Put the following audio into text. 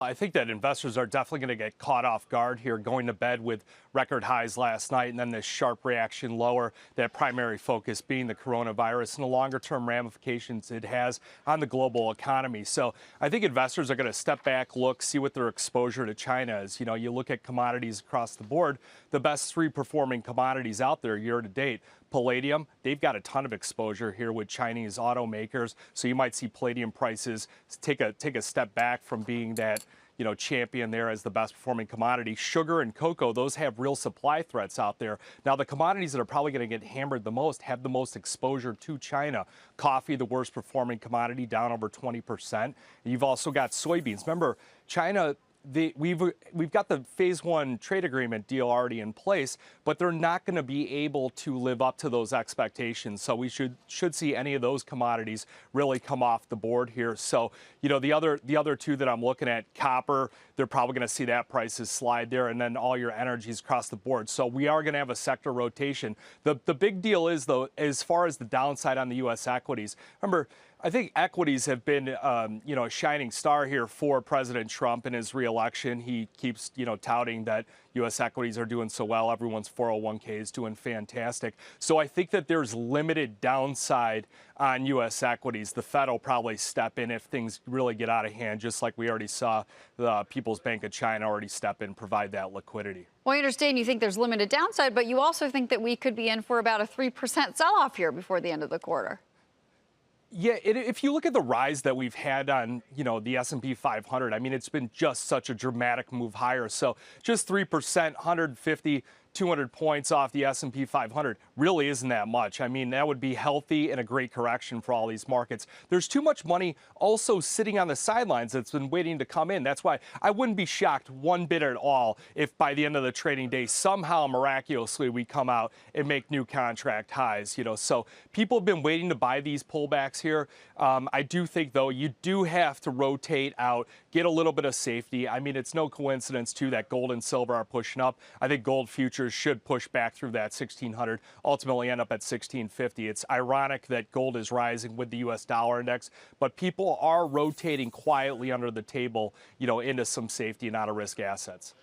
I think that investors are definitely going to get caught off guard here, going to bed with record highs last night and then this sharp reaction lower, that primary focus being the coronavirus and the longer term ramifications it has on the global economy. So I think investors are going to step back, look, see what their exposure to China is. You look at commodities across the board, the best three performing commodities out there year to date. Palladium, they've got a ton of exposure here with Chinese automakers. So you might see palladium prices take a step back from being that champion there as the best performing commodity. Sugar and cocoa, those have real supply threats out there. Now, the commodities that are probably going to get hammered the most have the most exposure to China. Coffee, the worst performing commodity, down over 20%. You've also got soybeans. Remember, China, we've got the phase one trade agreement deal already in place, but they're not going to be able to live up to those expectations. So we should see any of those commodities really come off the board here. So the other two that I'm looking at, copper, they're probably going to see that prices slide there, and then all your energies across the board. So we are going to have a sector rotation. The big deal is, though, as far as the downside on the U.S. equities, remember, I think equities have been, a shining star here for President Trump in his reelection. He keeps, touting that U.S. equities are doing so well. Everyone's 401k is doing fantastic. So I think that there's limited downside on U.S. equities. The Fed will probably step in if things really get out of hand, just like we already saw the People's Bank of China already step in, provide that liquidity. Well, I understand you think there's limited downside, but you also think that we could be in for about a 3% sell-off here before the end of the quarter. Yeah, if you look at the rise that we've had on, the S&P 500, I mean, it's been just such a dramatic move higher. So just 3%, 150, 200 points off the S&P 500 really isn't that much. I mean, that would be healthy and a great correction for all these markets. There's too much money also sitting on the sidelines that's been waiting to come in. That's why I wouldn't be shocked one bit at all if by the end of the trading day, somehow miraculously we come out and make new contract highs. So people have been waiting to buy these pullbacks here. I do think, though, you do have to rotate out, get a little bit of safety. I mean, it's no coincidence, too, that gold and silver are pushing up. I think gold futures should push back through that 1600, ultimately end up at 1650. It's ironic that gold is rising with the U.S. dollar index, but people are rotating quietly under the table, into some safety and out of risk assets.